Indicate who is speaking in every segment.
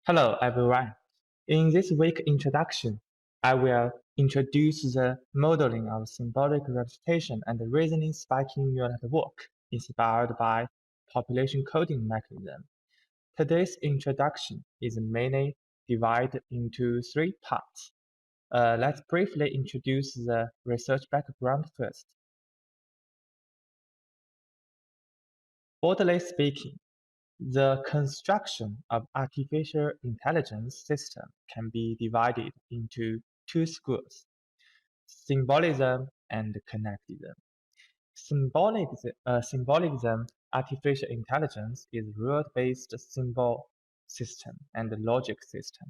Speaker 1: Hello everyone. In this week's introduction, I will introduce the modeling of symbolic representation and reasoning spiking neural network inspired by population coding mechanism. Today's introduction is mainly divided into three parts. Let's briefly introduce the research background first. Broadly speaking, the construction of artificial intelligence system can be divided into two schools, symbolism and connectism. Symbolism, artificial intelligence is rule-based symbol system and logic system.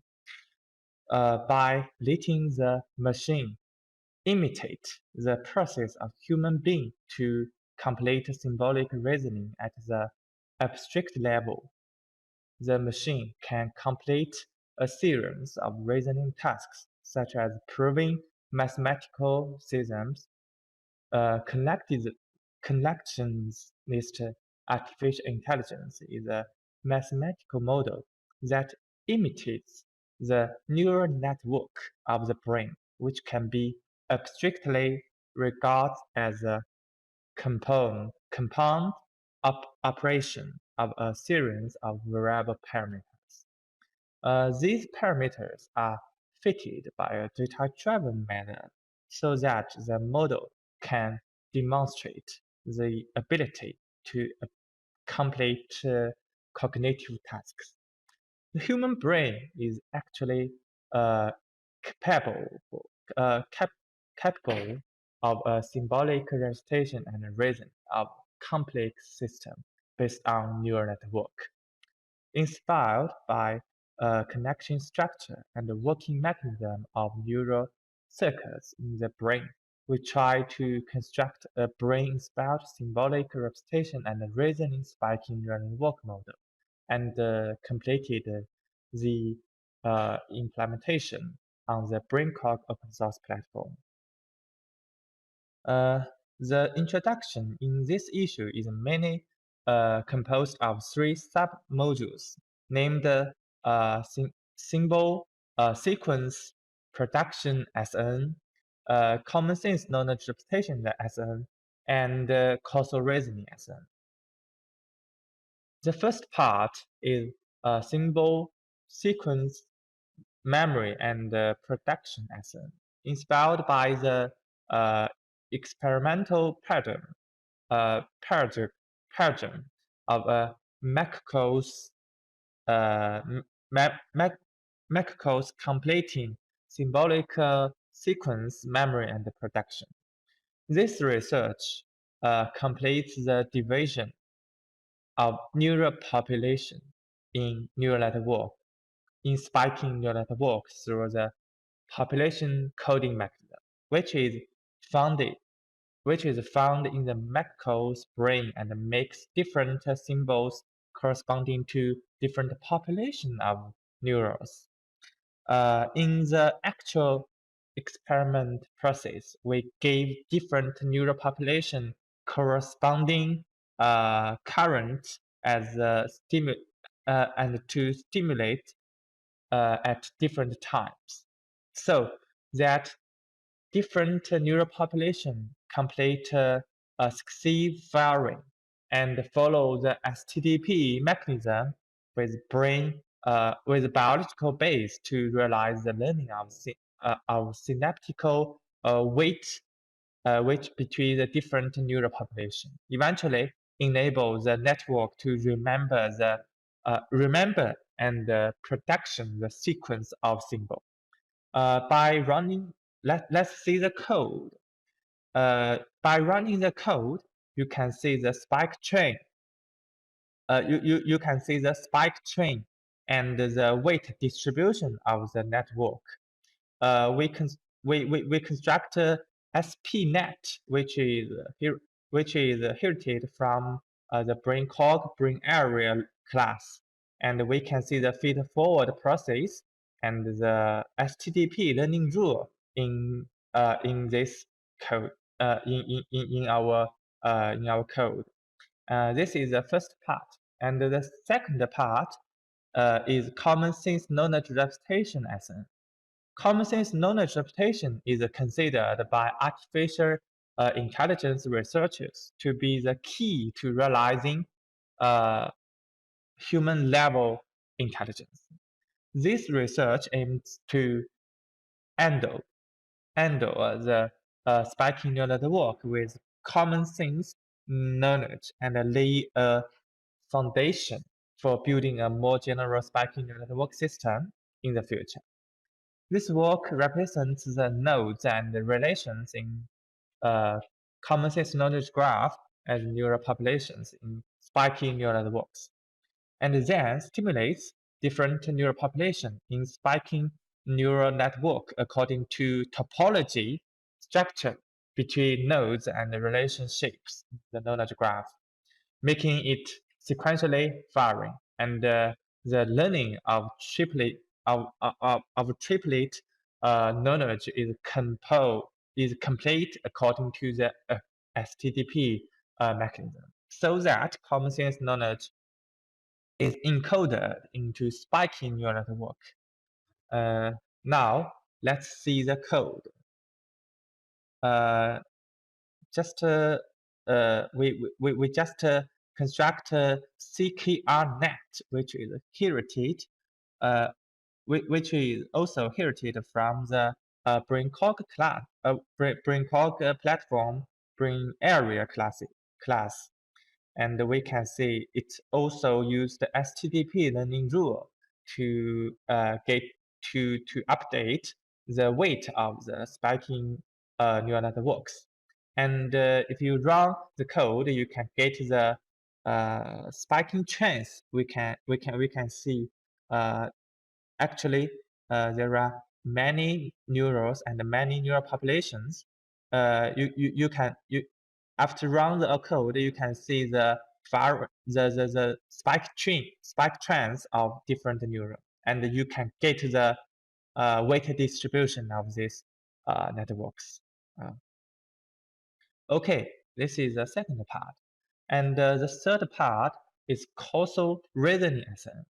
Speaker 1: By letting the machine imitate the process of human being to complete symbolic reasoning at the abstract level, the machine can complete a series of reasoning tasks, such as proving mathematical systems. Connectionist artificial intelligence is a mathematical model that imitates the neural network of the brain, which can be abstractly regarded as a compound operation of a series of variable parameters. These parameters are fitted by a data-driven method so that the model can demonstrate the ability to complete cognitive tasks. The human brain is actually capable, uh, cap capable of a symbolic representation and reason of complex systems based on neural network. Inspired by a connection structure and the working mechanism of neural circuits in the brain, we try to construct a brain-inspired symbolic representation and reasoning spiking neural network model, and completed the implementation on the BrainCog open source platform. The introduction in this issue is mainly composed of three sub-modules named symbol sequence production SN, common sense knowledge representation SN, and causal reasoning SN. The first part is symbol sequence memory and production SN, inspired by the experimental paradigm of Macros completing symbolic sequence memory and production. This research completes the division of neural population in neural network, in spiking neural network through the population coding mechanism, which is found in the macro's brain and makes different symbols corresponding to different population of neurons. In the actual experiment process, we gave different neural population corresponding current as and to stimulate at different times, so that different neural population complete successive firing and follow the STDP mechanism with with biological base to realize the learning of synaptical weight between the different neural population. Eventually, enable the network to remember and production the sequence of symbol. By running, let's see the code. By running the code, you can see the spike train. You can see the spike train and the weight distribution of the network. We construct SPNet, which is inherited from the BrainCog brain area class, and we can see the feed-forward process and the STDP learning rule in this code in our code. This is the first part, and the second part is common sense knowledge representation SNN. Common sense knowledge representation is considered by artificial intelligence researchers to be the key to realizing human level intelligence. This research aims to handle the spiking neural network with common sense knowledge and lay a foundation for building a more general spiking neural network system in the future. This work represents the nodes and the relations in common sense knowledge graph as neural populations in spiking neural networks, and then stimulates different neural population in spiking neural network according to topology structure between nodes and the relationships in the knowledge graph, making it sequentially firing. And the learning of triplet knowledge is complete according to the STDP mechanism, so that common sense knowledge is encoded into spiking neural network. Now let's see the code. We just construct a CKRNet, which is inherited, which is also inherited from the BrainCog class, BrainCog platform, Brain Area class. And we can see it also used the STDP learning rule to update the weight of the spiking neural networks. And if you run the code, you can get the spiking trends. We can see actually there are many neurons and many neural populations. After run the code, you can see the spike trends of different neurons, and you can get the weight distribution of these networks. Okay, this is the second part. And the third part is causal reasoning SNN.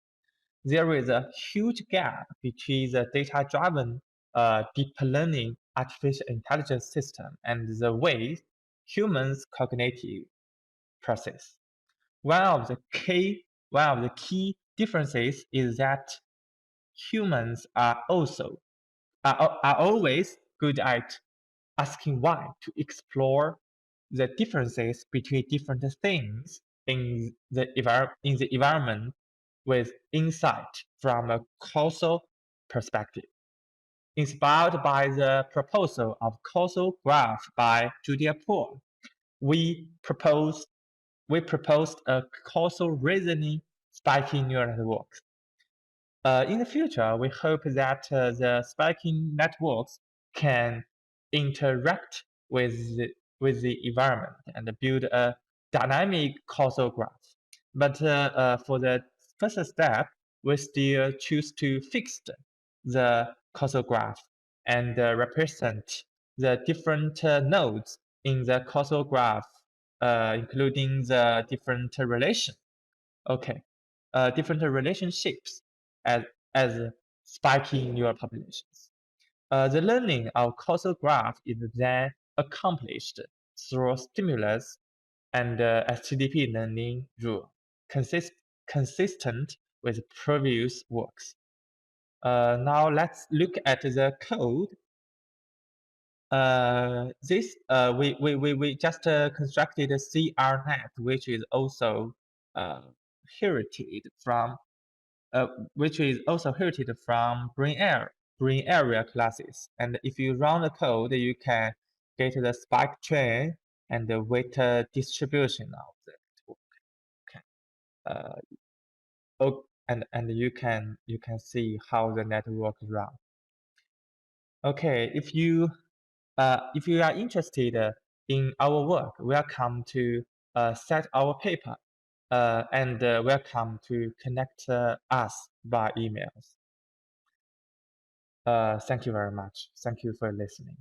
Speaker 1: There is a huge gap between the data-driven deep learning artificial intelligence system and the way humans cognitive process. One of the key differences is that humans are always good at asking why, to explore the differences between different things in the environment with insight from a causal perspective. Inspired by the proposal of causal graph by Julia Poole, we proposed a causal reasoning spiking neural network. In the future, we hope that the spiking networks can interact with the environment and build a dynamic causal graph. But for the first step, we still choose to fix the causal graph and represent the different nodes in the causal graph, including the different relations. Okay, different relationships as spiking neural populations. The learning of causal graph is then accomplished through stimulus and STDP learning rule, consistent with previous works. Now let's look at the code. We just constructed a CRNet, which is also inherited from brain area classes. And if you run the code, you can get the spike train and the weight distribution of the network. Okay. And you can see how the network runs. Okay, if you are interested in our work, welcome to set our paper, and welcome to connect us by emails. Thank you very much. Thank you for listening.